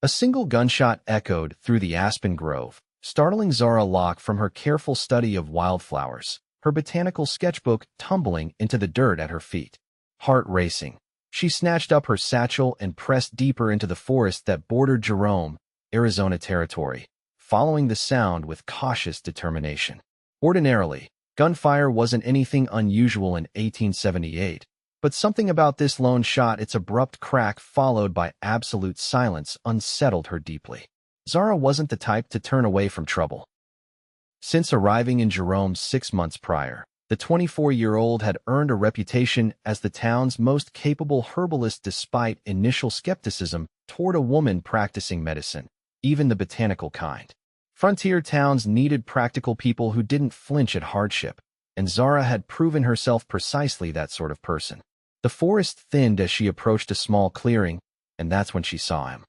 A single gunshot echoed through the aspen grove, startling Zara Locke from her careful study of wildflowers, her botanical sketchbook tumbling into the dirt at her feet. Heart racing, she snatched up her satchel and pressed deeper into the forest that bordered Jerome, Arizona territory, following the sound with cautious determination. Ordinarily, gunfire wasn't anything unusual in 1878, but something about this lone shot, its abrupt crack followed by absolute silence, unsettled her deeply. Zara wasn't the type to turn away from trouble. Since arriving in Jerome 6 months prior, the 24-year-old had earned a reputation as the town's most capable herbalist despite initial skepticism toward a woman practicing medicine, even the botanical kind. Frontier towns needed practical people who didn't flinch at hardship, and Zara had proven herself precisely that sort of person. The forest thinned as she approached a small clearing, and that's when she saw him.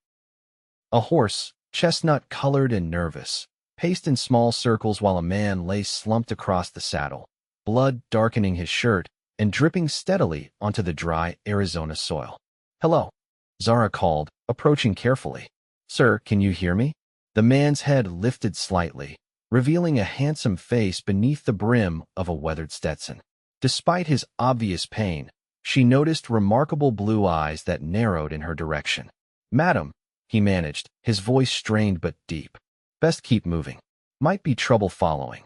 A horse, chestnut-colored and nervous, paced in small circles while a man lay slumped across the saddle, blood darkening his shirt and dripping steadily onto the dry Arizona soil. "Hello," Zara called, approaching carefully. "Sir, can you hear me?" The man's head lifted slightly, revealing a handsome face beneath the brim of a weathered Stetson. Despite his obvious pain, she noticed remarkable blue eyes that narrowed in her direction. "Madam," he managed, his voice strained but deep. "Best keep moving. Might be trouble following."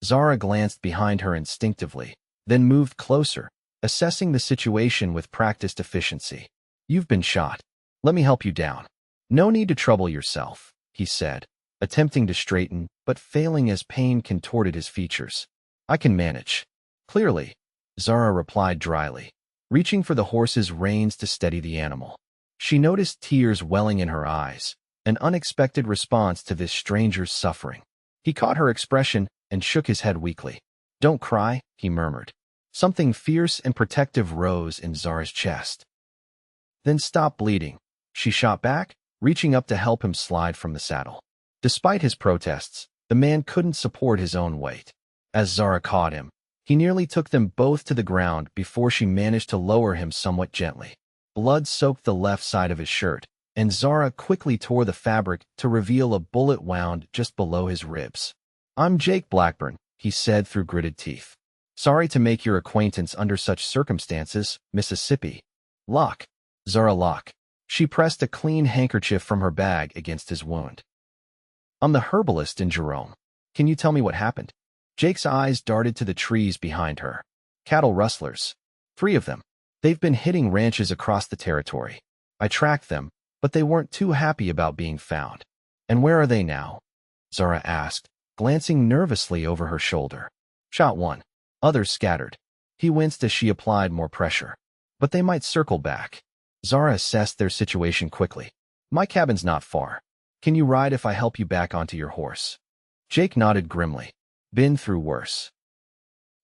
Zara glanced behind her instinctively, then moved closer, assessing the situation with practiced efficiency. "You've been shot. Let me help you down." "No need to trouble yourself," he said, attempting to straighten, but failing as pain contorted his features. "I can manage." "Clearly," Zara replied dryly, reaching for the horse's reins to steady the animal. She noticed tears welling in her eyes, an unexpected response to this stranger's suffering. He caught her expression and shook his head weakly. "Don't cry," he murmured. Something fierce and protective rose in Zara's chest. "Then stop bleeding," she shot back, reaching up to help him slide from the saddle. Despite his protests, the man couldn't support his own weight. As Zara caught him, he nearly took them both to the ground before she managed to lower him somewhat gently. Blood soaked the left side of his shirt, and Zara quickly tore the fabric to reveal a bullet wound just below his ribs. "I'm Jake Blackburn," he said through gritted teeth. "Sorry to make your acquaintance under such circumstances, Mississippi." "Locke." Zara Locke. She pressed a clean handkerchief from her bag against his wound. "I'm the herbalist in Jerome. Can you tell me what happened?" Jake's eyes darted to the trees behind her. "Cattle rustlers. 3 of them. They've been hitting ranches across the territory. I tracked them, but they weren't too happy about being found." "And where are they now?" Zara asked, glancing nervously over her shoulder. "Shot 1. Others scattered." He winced as she applied more pressure. "But they might circle back." Zara assessed their situation quickly. "My cabin's not far. Can you ride if I help you back onto your horse?" Jake nodded grimly. "Been through worse."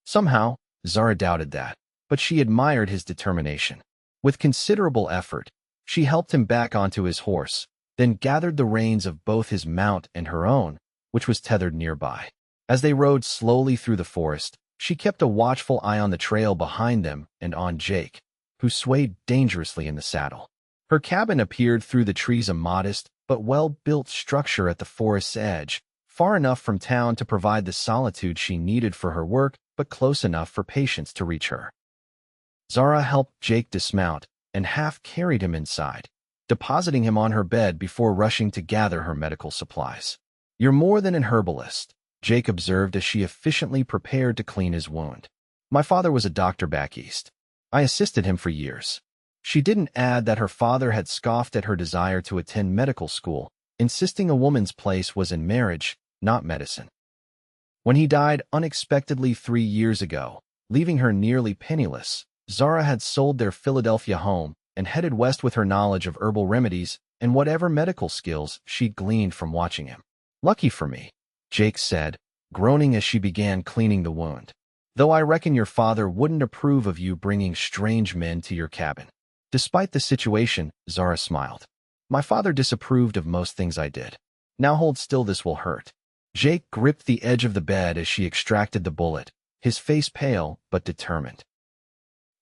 Somehow, Zara doubted that, but she admired his determination. With considerable effort, she helped him back onto his horse, then gathered the reins of both his mount and her own, which was tethered nearby. As they rode slowly through the forest, she kept a watchful eye on the trail behind them and on Jake, who swayed dangerously in the saddle. Her cabin appeared through the trees, a modest but well-built structure at the forest's edge, far enough from town to provide the solitude she needed for her work, but close enough for patients to reach her. Zara helped Jake dismount and half carried him inside, depositing him on her bed before rushing to gather her medical supplies. "You're more than an herbalist," Jake observed as she efficiently prepared to clean his wound. "My father was a doctor back east. I assisted him for years." She didn't add that her father had scoffed at her desire to attend medical school, insisting a woman's place was in marriage, not medicine. When he died unexpectedly 3 years ago, leaving her nearly penniless, Zara had sold their Philadelphia home and headed west with her knowledge of herbal remedies and whatever medical skills she'd gleaned from watching him. "Lucky for me," Jake said, groaning as she began cleaning the wound. "Though I reckon your father wouldn't approve of you bringing strange men to your cabin." Despite the situation, Zara smiled. "My father disapproved of most things I did. Now hold still, this will hurt." Jake gripped the edge of the bed as she extracted the bullet, his face pale but determined.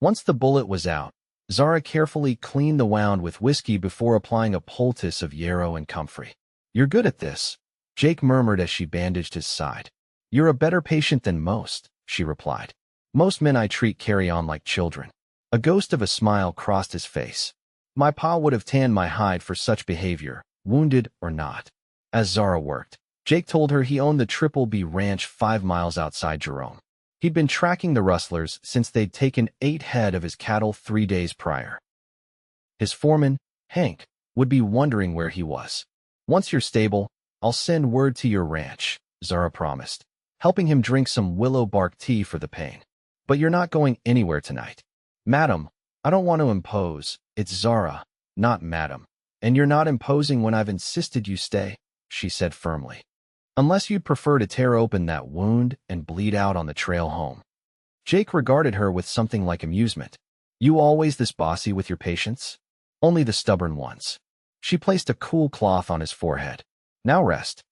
Once the bullet was out, Zara carefully cleaned the wound with whiskey before applying a poultice of yarrow and comfrey. "You're good at this," Jake murmured as she bandaged his side. "You're a better patient than most," she replied. "Most men I treat carry on like children." A ghost of a smile crossed his face. "My pa would have tanned my hide for such behavior, wounded or not." As Zara worked, Jake told her he owned the Triple B Ranch 5 miles outside Jerome. He'd been tracking the rustlers since they'd taken 8 head of his cattle 3 days prior. His foreman, Hank, would be wondering where he was. "Once you're stable, I'll send word to your ranch," Zara promised, helping him drink some willow bark tea for the pain. "But you're not going anywhere tonight." "Madam, I don't want to impose. It's Zara, not madam. And you're not imposing when I've insisted you stay," she said firmly. "Unless you'd prefer to tear open that wound and bleed out on the trail home." Jake regarded her with something like amusement. "You always this bossy with your patients?" "Only the stubborn ones." She placed a cool cloth on his forehead. "Now rest.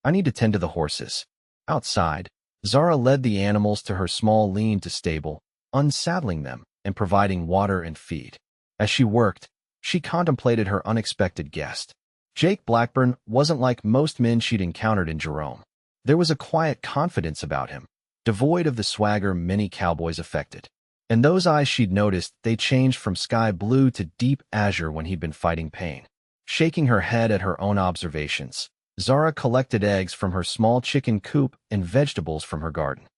I need to tend to the horses." Outside, Zara led the animals to her small lean-to stable, unsaddling them and providing water and feed. As she worked, she contemplated her unexpected guest. Jake Blackburn wasn't like most men she'd encountered in Jerome. There was a quiet confidence about him, devoid of the swagger many cowboys affected. And those eyes she'd noticed, they changed from sky blue to deep azure when he'd been fighting pain. Shaking her head at her own observations, Zara collected eggs from her small chicken coop and vegetables from her garden.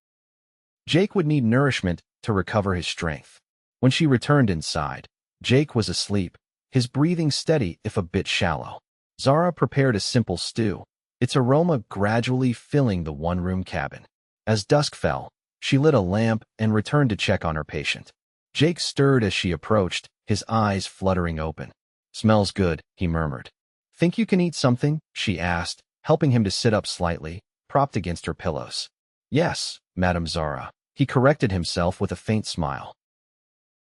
Jake would need nourishment to recover his strength. When she returned inside, Jake was asleep, his breathing steady if a bit shallow. Zara prepared a simple stew, its aroma gradually filling the one-room cabin. As dusk fell, she lit a lamp and returned to check on her patient. Jake stirred as she approached, his eyes fluttering open. "Smells good," he murmured. "Think you can eat something?" she asked, helping him to sit up slightly, propped against her pillows. "Yes, Madam Zara," he corrected himself with a faint smile.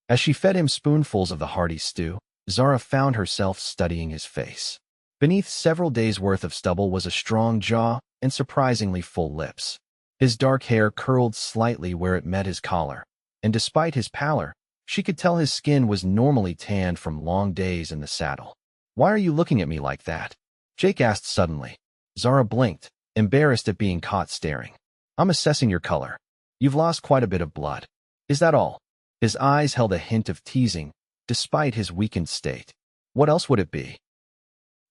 As she fed him spoonfuls of the hearty stew, Zara found herself studying his face. Beneath several days' worth of stubble was a strong jaw and surprisingly full lips. His dark hair curled slightly where it met his collar, and despite his pallor, she could tell his skin was normally tanned from long days in the saddle. "Why are you looking at me like that?" Jake asked suddenly. Zara blinked, embarrassed at being caught staring. "I'm assessing your color. You've lost quite a bit of blood. Is that all?" His eyes held a hint of teasing, despite his weakened state. "What else would it be?"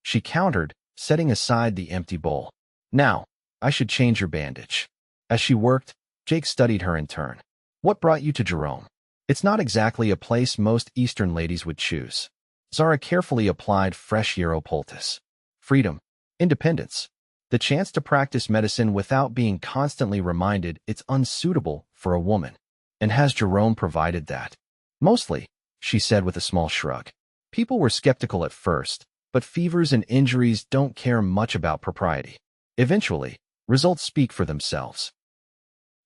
She countered, setting aside the empty bowl. "Now, I should change your bandage." As she worked, Jake studied her in turn. "What brought you to Jerome?" "It's not exactly a place most Eastern ladies would choose." Zara carefully applied fresh yarrow poultice. "Freedom. Independence. The chance to practice medicine without being constantly reminded it's unsuitable for a woman. And has Jerome provided that?" "Mostly," she said with a small shrug. "People were skeptical at first, but fevers and injuries don't care much about propriety. Eventually, results speak for themselves."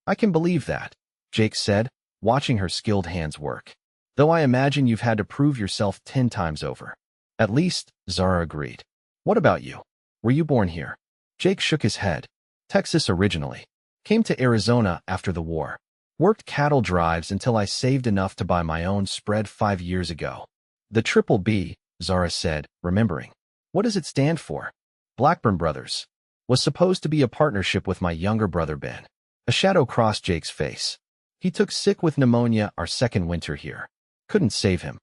"I can believe that," Jake said, watching her skilled hands work. "Though I imagine you've had to prove yourself 10 times over." "At least," Zara agreed. "What about you? Were you born here?" Jake shook his head. "Texas originally. Came to Arizona after the war. Worked cattle drives until I saved enough to buy my own spread 5 years ago." "The Triple B," Zara said, remembering. "What does it stand for?" "Blackburn Brothers. Was supposed to be a partnership with my younger brother Ben." A shadow crossed Jake's face. "He took sick with pneumonia our second winter here. Couldn't save him."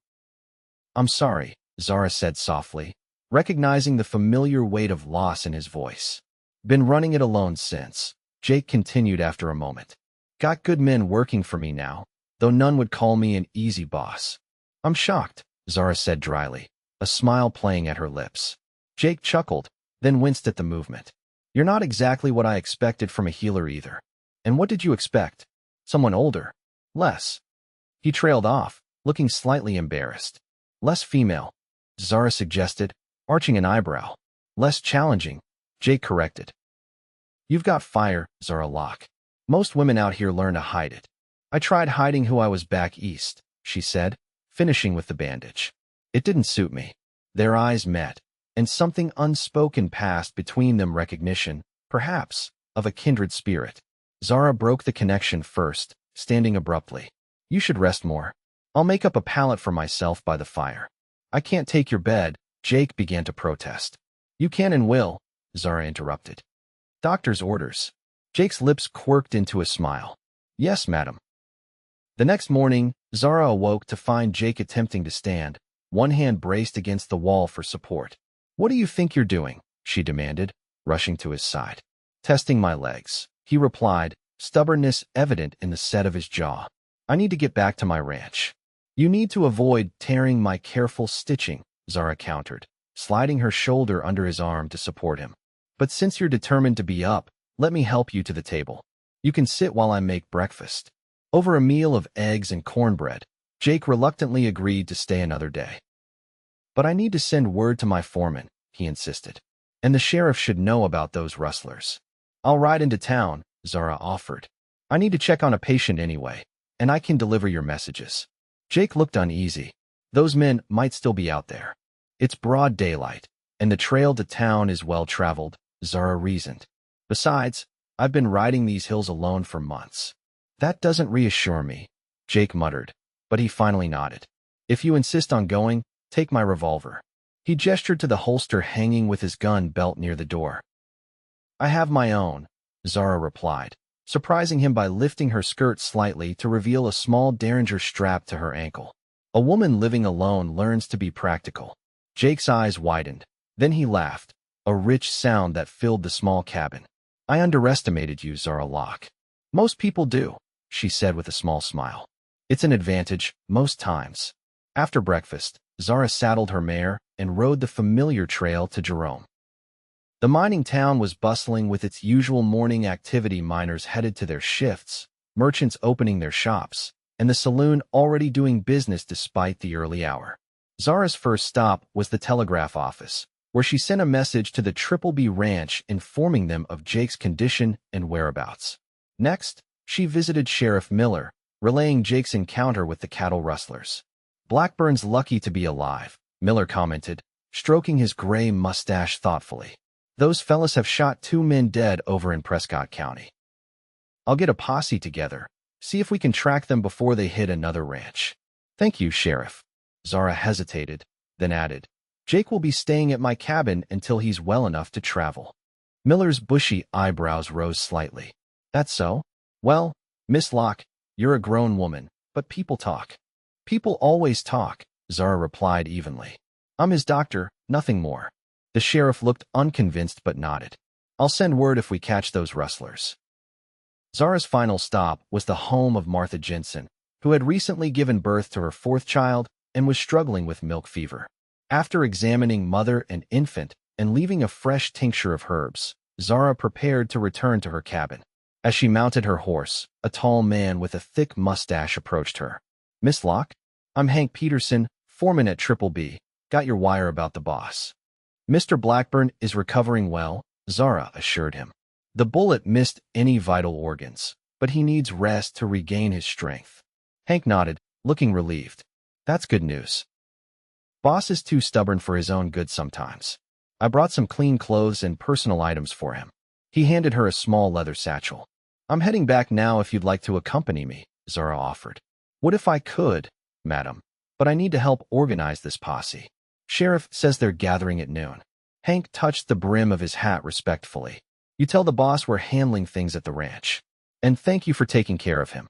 "I'm sorry," Zara said softly, recognizing the familiar weight of loss in his voice. "Been running it alone since," Jake continued after a moment. "Got good men working for me now, though none would call me an easy boss." "I'm shocked," Zara said dryly, a smile playing at her lips. Jake chuckled, then winced at the movement. "You're not exactly what I expected from a healer either." "And what did you expect? Someone older? Less?" He trailed off, looking slightly embarrassed. "Less female," Zara suggested, arching an eyebrow. "Less challenging," Jake corrected. "You've got fire, Zara Locke. Most women out here learn to hide it." "I tried hiding who I was back east," she said, finishing with the bandage. "It didn't suit me." Their eyes met, and something unspoken passed between them, recognition, perhaps, of a kindred spirit. Zara broke the connection first, standing abruptly. "You should rest more." I'll make up a pallet for myself by the fire. I can't take your bed, Jake began to protest. You can and will, Zara interrupted. Doctor's orders. Jake's lips quirked into a smile. Yes, madam. The next morning, Zara awoke to find Jake attempting to stand, one hand braced against the wall for support. What do you think you're doing? She demanded, rushing to his side. Testing my legs, he replied, stubbornness evident in the set of his jaw. I need to get back to my ranch. You need to avoid tearing my careful stitching, Zara countered, sliding her shoulder under his arm to support him. But since you're determined to be up, let me help you to the table. You can sit while I make breakfast. Over a meal of eggs and cornbread, Jake reluctantly agreed to stay another day. But I need to send word to my foreman, he insisted. And the sheriff should know about those rustlers. I'll ride into town, Zara offered. I need to check on a patient anyway, and I can deliver your messages. Jake looked uneasy. Those men might still be out there. It's broad daylight, and the trail to town is well-traveled, Zara reasoned. Besides, I've been riding these hills alone for months. That doesn't reassure me, Jake muttered, but he finally nodded. If you insist on going, take my revolver. He gestured to the holster hanging with his gun belt near the door. I have my own, Zara replied, surprising him by lifting her skirt slightly to reveal a small derringer strap to her ankle. A woman living alone learns to be practical. Jake's eyes widened. Then he laughed, a rich sound that filled the small cabin. I underestimated you, Zara Locke. Most people do, she said with a small smile. It's an advantage, most times. After breakfast, Zara saddled her mare and rode the familiar trail to Jerome. The mining town was bustling with its usual morning activity, miners headed to their shifts, merchants opening their shops, and the saloon already doing business despite the early hour. Zara's first stop was the telegraph office, where she sent a message to the Triple B Ranch informing them of Jake's condition and whereabouts. Next, she visited Sheriff Miller, relaying Jake's encounter with the cattle rustlers. Blackburn's lucky to be alive, Miller commented, stroking his gray mustache thoughtfully. Those fellas have shot 2 men dead over in Prescott County. I'll get a posse together, see if we can track them before they hit another ranch. Thank you, Sheriff. Zara hesitated, then added, Jake will be staying at my cabin until he's well enough to travel. Miller's bushy eyebrows rose slightly. That's so? Well, Miss Locke, you're a grown woman, but people talk. People always talk, Zara replied evenly. I'm his doctor, nothing more. The sheriff looked unconvinced but nodded. I'll send word if we catch those rustlers. Zara's final stop was the home of Martha Jensen, who had recently given birth to her 4th child and was struggling with milk fever. After examining mother and infant and leaving a fresh tincture of herbs, Zara prepared to return to her cabin. As she mounted her horse, a tall man with a thick mustache approached her. Miss Locke? I'm Hank Peterson, foreman at Triple B. Got your wire about the boss. Mr. Blackburn is recovering well, Zara assured him. The bullet missed any vital organs, but he needs rest to regain his strength. Hank nodded, looking relieved. That's good news. Boss is too stubborn for his own good sometimes. I brought some clean clothes and personal items for him. He handed her a small leather satchel. I'm heading back now if you'd like to accompany me, Zara offered. What if I could, madam? But I need to help organize this posse. Sheriff says they're gathering at noon. Hank touched the brim of his hat respectfully. You tell the boss we're handling things at the ranch. And thank you for taking care of him.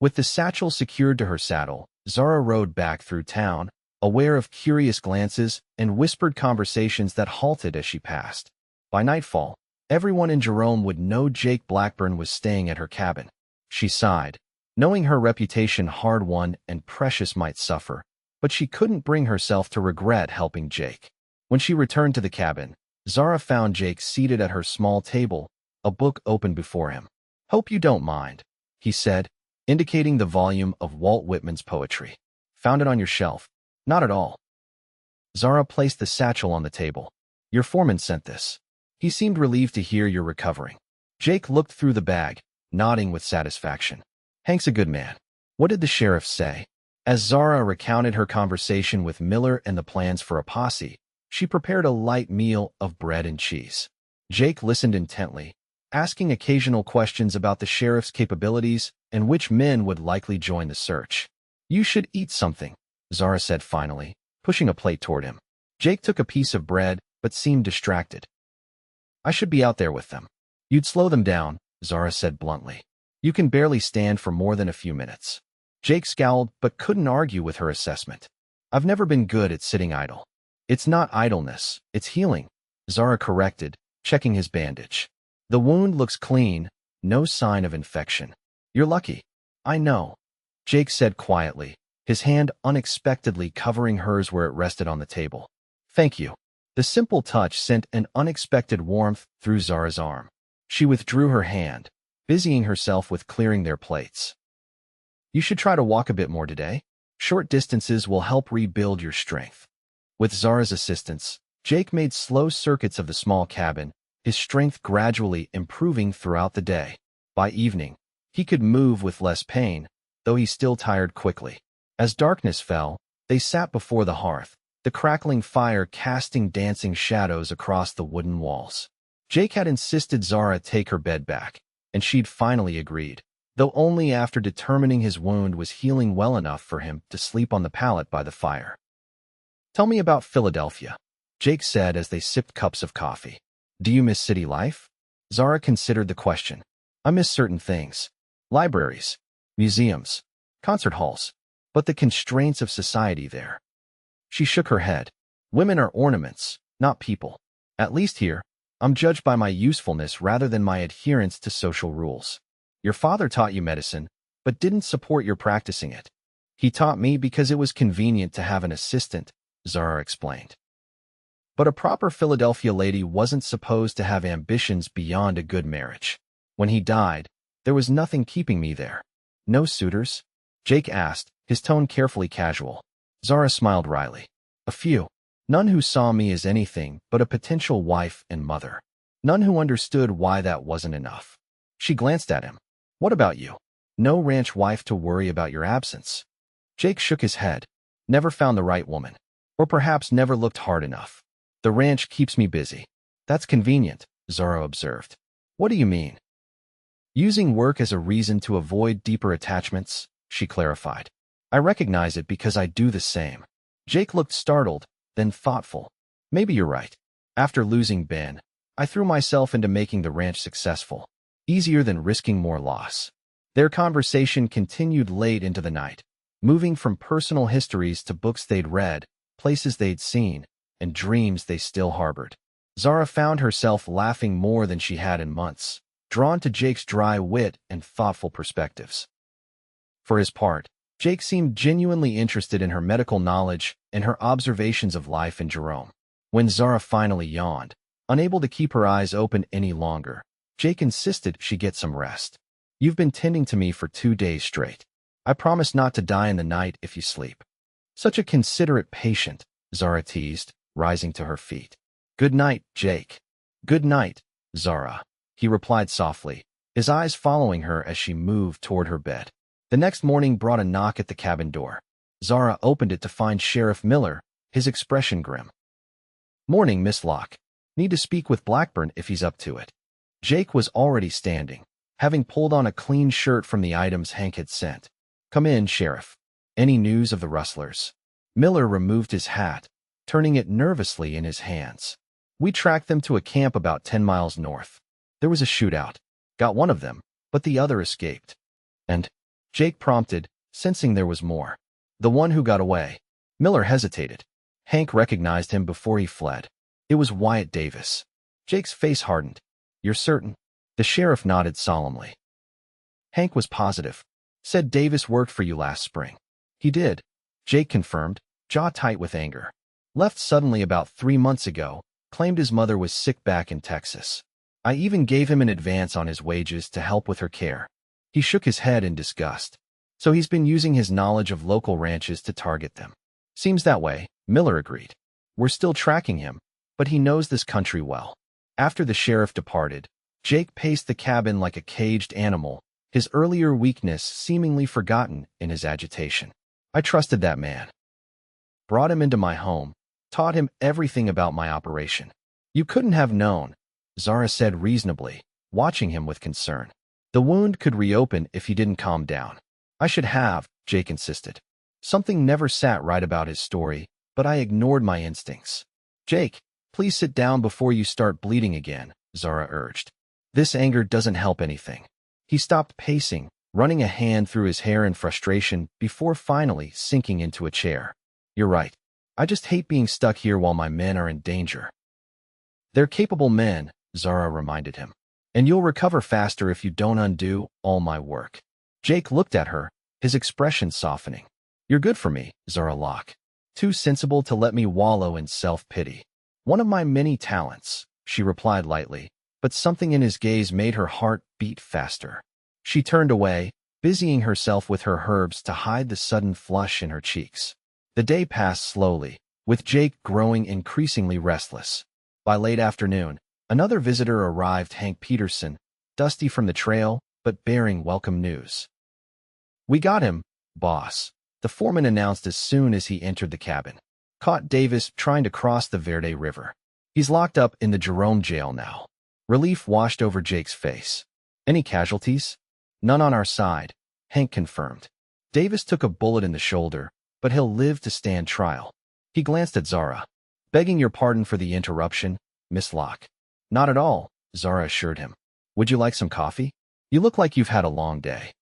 With the satchel secured to her saddle, Zara rode back through town, aware of curious glances and whispered conversations that halted as she passed. By nightfall, everyone in Jerome would know Jake Blackburn was staying at her cabin. She sighed, knowing her reputation hard-won and precious might suffer, but she couldn't bring herself to regret helping Jake. When she returned to the cabin, Zara found Jake seated at her small table, a book open before him. Hope you don't mind, he said, indicating the volume of Walt Whitman's poetry. Found it on your shelf. Not at all. Zara placed the satchel on the table. Your foreman sent this. He seemed relieved to hear you're recovering. Jake looked through the bag, nodding with satisfaction. Hank's a good man. What did the sheriff say? As Zara recounted her conversation with Miller and the plans for a posse, she prepared a light meal of bread and cheese. Jake listened intently, asking occasional questions about the sheriff's capabilities and which men would likely join the search. You should eat something, Zara said finally, pushing a plate toward him. Jake took a piece of bread, but seemed distracted. I should be out there with them. You'd slow them down, Zara said bluntly. You can barely stand for more than a few minutes. Jake scowled, but couldn't argue with her assessment. I've never been good at sitting idle. It's not idleness, it's healing, Zara corrected, checking his bandage. The wound looks clean, no sign of infection. You're lucky. I know, Jake said quietly, his hand unexpectedly covering hers where it rested on the table. Thank you. The simple touch sent an unexpected warmth through Zara's arm. She withdrew her hand, busying herself with clearing their plates. You should try to walk a bit more today. Short distances will help rebuild your strength. With Zara's assistance, Jake made slow circuits of the small cabin, his strength gradually improving throughout the day. By evening, he could move with less pain, though he still tired quickly. As darkness fell, they sat before the hearth, the crackling fire casting dancing shadows across the wooden walls. Jake had insisted Zara take her bed back, and she'd finally agreed, though only after determining his wound was healing well enough for him to sleep on the pallet by the fire. Tell me about Philadelphia, Jake said as they sipped cups of coffee. Do you miss city life? Zara considered the question. I miss certain things. Libraries, museums, concert halls, but the constraints of society there. She shook her head. Women are ornaments, not people. At least here, I'm judged by my usefulness rather than my adherence to social rules. Your father taught you medicine, but didn't support your practicing it. He taught me because it was convenient to have an assistant, Zara explained. But a proper Philadelphia lady wasn't supposed to have ambitions beyond a good marriage. When he died, there was nothing keeping me there. No suitors? Jake asked, his tone carefully casual. Zara smiled wryly. A few. None who saw me as anything but a potential wife and mother. None who understood why that wasn't enough. She glanced at him. What about you? No ranch wife to worry about your absence. Jake shook his head. Never found the right woman. Or perhaps never looked hard enough. The ranch keeps me busy. That's convenient, Zara observed. What do you mean? Using work as a reason to avoid deeper attachments, she clarified. I recognize it because I do the same. Jake looked startled, then thoughtful. Maybe you're right. After losing Ben, I threw myself into making the ranch successful. Easier than risking more loss. Their conversation continued late into the night, moving from personal histories to books they'd read, places they'd seen, and dreams they still harbored. Zara found herself laughing more than she had in months, drawn to Jake's dry wit and thoughtful perspectives. For his part, Jake seemed genuinely interested in her medical knowledge and her observations of life in Jerome. When Zara finally yawned, unable to keep her eyes open any longer, Jake insisted she get some rest. You've been tending to me for 2 days straight. I promise not to die in the night if you sleep. Such a considerate patient, Zara teased, rising to her feet. Good night, Jake. Good night, Zara, he replied softly, his eyes following her as she moved toward her bed. The next morning brought a knock at the cabin door. Zara opened it to find Sheriff Miller, his expression grim. Morning, Miss Locke. Need to speak with Blackburn if he's up to it. Jake was already standing, having pulled on a clean shirt from the items Hank had sent. Come in, Sheriff. Any news of the rustlers? Miller removed his hat, turning it nervously in his hands. We tracked them to a camp about 10 miles north. There was a shootout. Got one of them, but the other escaped. And Jake prompted, sensing there was more. The one who got away. Miller hesitated. Hank recognized him before he fled. It was Wyatt Davis. Jake's face hardened. You're certain? The sheriff nodded solemnly. Hank was positive. Said Davis worked for you last spring. He did, Jake confirmed, jaw tight with anger. Left suddenly about 3 months ago, claimed his mother was sick back in Texas. I even gave him an advance on his wages to help with her care. He shook his head in disgust. So he's been using his knowledge of local ranches to target them. Seems that way, Miller agreed. We're still tracking him, but he knows this country well. After the sheriff departed, Jake paced the cabin like a caged animal, his earlier weakness seemingly forgotten in his agitation. I trusted that man. Brought him into my home, taught him everything about my operation. You couldn't have known, Zara said reasonably, watching him with concern. The wound could reopen if he didn't calm down. I should have, Jake insisted. Something never sat right about his story, but I ignored my instincts. Jake, please sit down before you start bleeding again, Zara urged. This anger doesn't help anything. He stopped pacing, running a hand through his hair in frustration before finally sinking into a chair. You're right. I just hate being stuck here while my men are in danger. They're capable men, Zara reminded him. And you'll recover faster if you don't undo all my work. Jake looked at her, his expression softening. You're good for me, Zara Locke. Too sensible to let me wallow in self-pity. One of my many talents, she replied lightly, but something in his gaze made her heart beat faster. She turned away, busying herself with her herbs to hide the sudden flush in her cheeks. The day passed slowly, with Jake growing increasingly restless. By late afternoon, another visitor arrived, Hank Peterson, dusty from the trail, but bearing welcome news. We got him, boss, the foreman announced as soon as he entered the cabin. Caught Davis trying to cross the Verde River. He's locked up in the Jerome jail now. Relief washed over Jake's face. Any casualties? None on our side, Hank confirmed. Davis took a bullet in the shoulder, but he'll live to stand trial. He glanced at Zara. Begging your pardon for the interruption, Miss Locke. Not at all, Zara assured him. Would you like some coffee? You look like you've had a long day.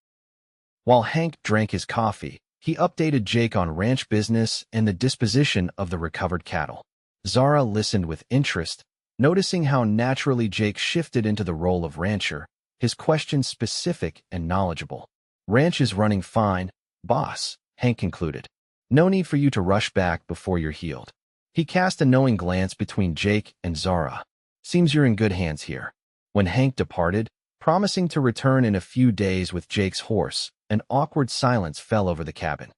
While Hank drank his coffee, he updated Jake on ranch business and the disposition of the recovered cattle. Zara listened with interest, noticing how naturally Jake shifted into the role of rancher, his questions specific and knowledgeable. Ranch is running fine, boss, Hank concluded. No need for you to rush back before you're healed. He cast a knowing glance between Jake and Zara. Seems you're in good hands here. When Hank departed, promising to return in a few days with Jake's horse, an awkward silence fell over the cabin.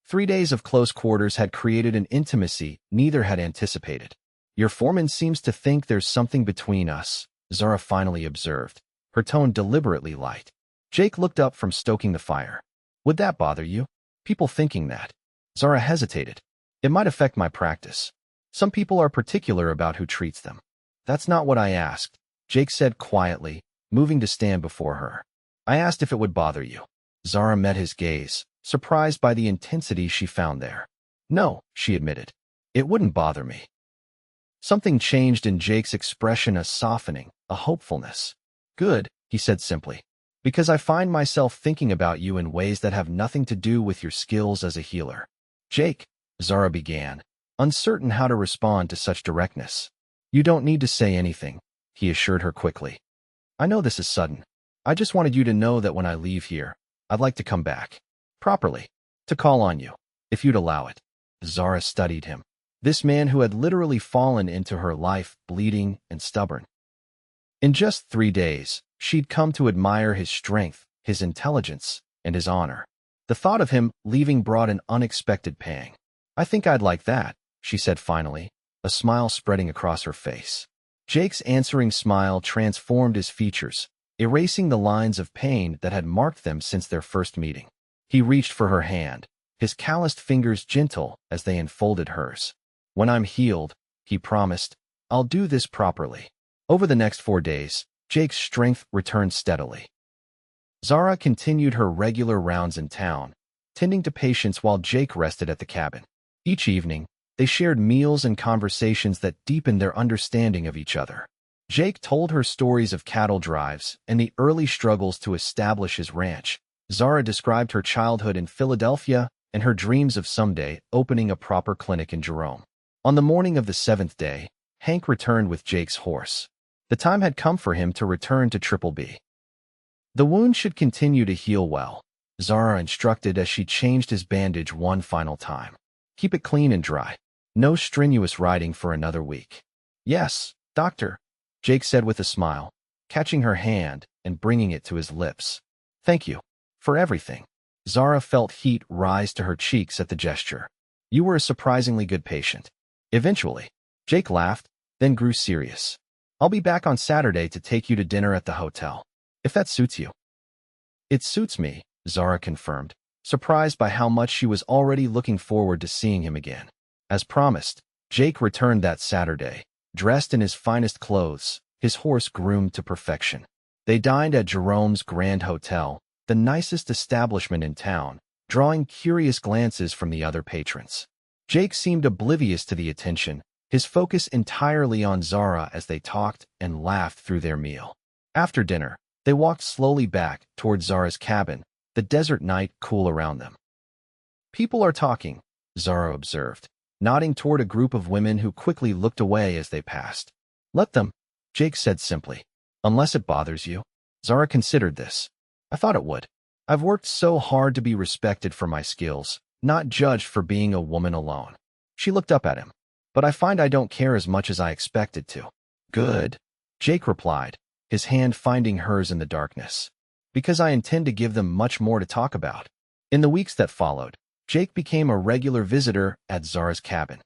3 days of close quarters had created an intimacy neither had anticipated. Your foreman seems to think there's something between us, Zara finally observed, her tone deliberately light. Jake looked up from stoking the fire. Would that bother you? People thinking that. Zara hesitated. It might affect my practice. Some people are particular about who treats them. That's not what I asked, Jake said quietly, moving to stand before her. I asked if it would bother you. Zara met his gaze, surprised by the intensity she found there. No, she admitted. It wouldn't bother me. Something changed in Jake's expression, a softening, a hopefulness. Good, he said simply. Because I find myself thinking about you in ways that have nothing to do with your skills as a healer. Jake, Zara began, uncertain how to respond to such directness. You don't need to say anything, he assured her quickly. I know this is sudden. I just wanted you to know that when I leave here, I'd like to come back. Properly. To call on you, if you'd allow it. Zara studied him. This man who had literally fallen into her life, bleeding and stubborn. In just 3 days, she'd come to admire his strength, his intelligence, and his honor. The thought of him leaving brought an unexpected pang. I think I'd like that, she said finally, a smile spreading across her face. Jake's answering smile transformed his features, erasing the lines of pain that had marked them since their first meeting. He reached for her hand, his calloused fingers gentle as they enfolded hers. When I'm healed, he promised, I'll do this properly. Over the next 4 days, Jake's strength returned steadily. Zara continued her regular rounds in town, tending to patients while Jake rested at the cabin. Each evening, they shared meals and conversations that deepened their understanding of each other. Jake told her stories of cattle drives and the early struggles to establish his ranch. Zara described her childhood in Philadelphia and her dreams of someday opening a proper clinic in Jerome. On the morning of the 7th day, Hank returned with Jake's horse. The time had come for him to return to Triple B. The wound should continue to heal well, Zara instructed as she changed his bandage one final time. Keep it clean and dry. No strenuous riding for another week. Yes, doctor, Jake said with a smile, catching her hand and bringing it to his lips. Thank you. For everything. Zara felt heat rise to her cheeks at the gesture. You were a surprisingly good patient. Eventually, Jake laughed, then grew serious. I'll be back on Saturday to take you to dinner at the hotel, if that suits you. It suits me, Zara confirmed, surprised by how much she was already looking forward to seeing him again. As promised, Jake returned that Saturday, dressed in his finest clothes, his horse groomed to perfection. They dined at Jerome's Grand Hotel, the nicest establishment in town, drawing curious glances from the other patrons. Jake seemed oblivious to the attention, his focus entirely on Zara as they talked and laughed through their meal. After dinner, they walked slowly back toward Zara's cabin, the desert night cool around them. "People are talking," Zara observed, nodding toward a group of women who quickly looked away as they passed. "Let them," Jake said simply. "Unless it bothers you." Zara considered this. "I thought it would. I've worked so hard to be respected for my skills, not judged for being a woman alone." She looked up at him. "But I find I don't care as much as I expected to." "Good," Jake replied, his hand finding hers in the darkness. "Because I intend to give them much more to talk about." In the weeks that followed, Jake became a regular visitor at Zara's cabin.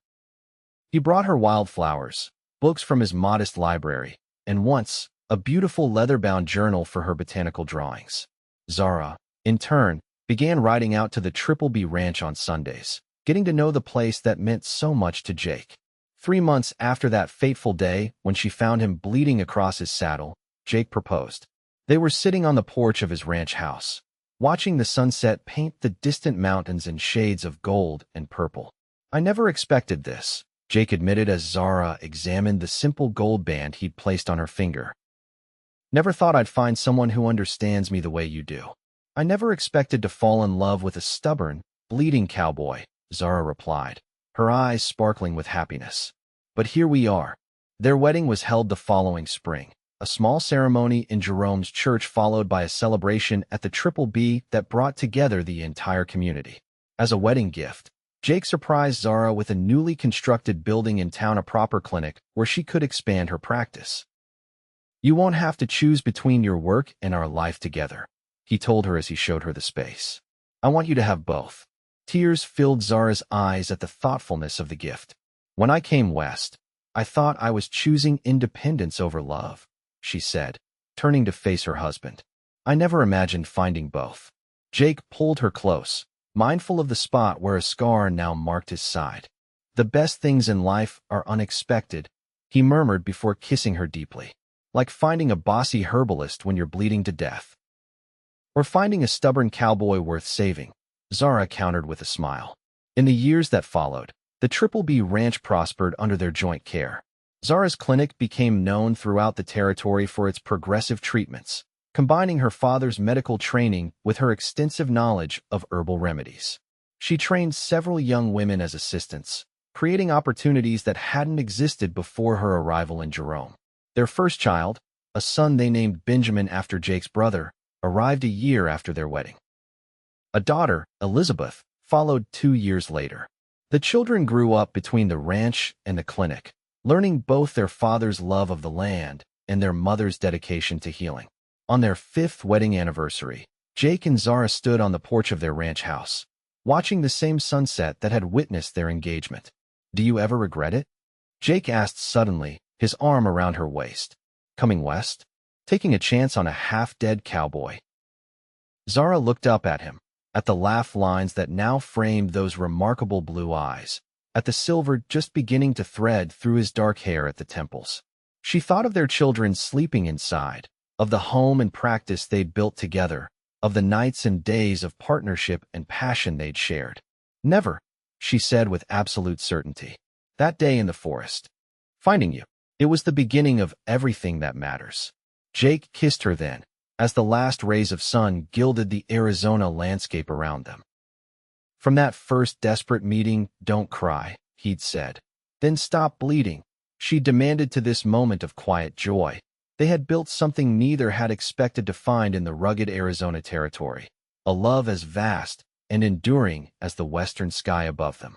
He brought her wildflowers, books from his modest library, and once, a beautiful leather-bound journal for her botanical drawings. Zara, in turn, began riding out to the Triple B Ranch on Sundays, getting to know the place that meant so much to Jake. 3 months after that fateful day when she found him bleeding across his saddle, Jake proposed. They were sitting on the porch of his ranch house, watching the sunset paint the distant mountains in shades of gold and purple. "I never expected this," Jake admitted as Zara examined the simple gold band he'd placed on her finger. "Never thought I'd find someone who understands me the way you do." "I never expected to fall in love with a stubborn, bleeding cowboy," Zara replied, her eyes sparkling with happiness. "But here we are." Their wedding was held the following spring. A small ceremony in Jerome's church followed by a celebration at the Triple B that brought together the entire community. As a wedding gift, Jake surprised Zara with a newly constructed building in town, a proper clinic where she could expand her practice. "You won't have to choose between your work and our life together," he told her as he showed her the space. "I want you to have both." Tears filled Zara's eyes at the thoughtfulness of the gift. "When I came west, I thought I was choosing independence over love," she said, turning to face her husband. "I never imagined finding both." Jake pulled her close, mindful of the spot where a scar now marked his side. "The best things in life are unexpected," he murmured before kissing her deeply. "Like finding a bossy herbalist when you're bleeding to death. Or finding a stubborn cowboy worth saving," Zara countered with a smile. In the years that followed, the Triple B Ranch prospered under their joint care. Zara's clinic became known throughout the territory for its progressive treatments, combining her father's medical training with her extensive knowledge of herbal remedies. She trained several young women as assistants, creating opportunities that hadn't existed before her arrival in Jerome. Their first child, a son they named Benjamin after Jake's brother, arrived a year after their wedding. A daughter, Elizabeth, followed 2 years later. The children grew up between the ranch and the clinic, learning both their father's love of the land and their mother's dedication to healing. On their 5th wedding anniversary, Jake and Zara stood on the porch of their ranch house, watching the same sunset that had witnessed their engagement. "Do you ever regret it?" Jake asked suddenly, his arm around her waist. "Coming west? Taking a chance on a half-dead cowboy?" Zara looked up at him, at the laugh lines that now framed those remarkable blue eyes, at the silver just beginning to thread through his dark hair at the temples. She thought of their children sleeping inside, of the home and practice they'd built together, of the nights and days of partnership and passion they'd shared. "Never," she said with absolute certainty. "That day in the forest. Finding you. It was the beginning of everything that matters." Jake kissed her then, as the last rays of sun gilded the Arizona landscape around them. "From that first desperate meeting, don't cry," he'd said. "Then stop bleeding," she demanded to this moment of quiet joy. They had built something neither had expected to find in the rugged Arizona territory, a love as vast and enduring as the western sky above them.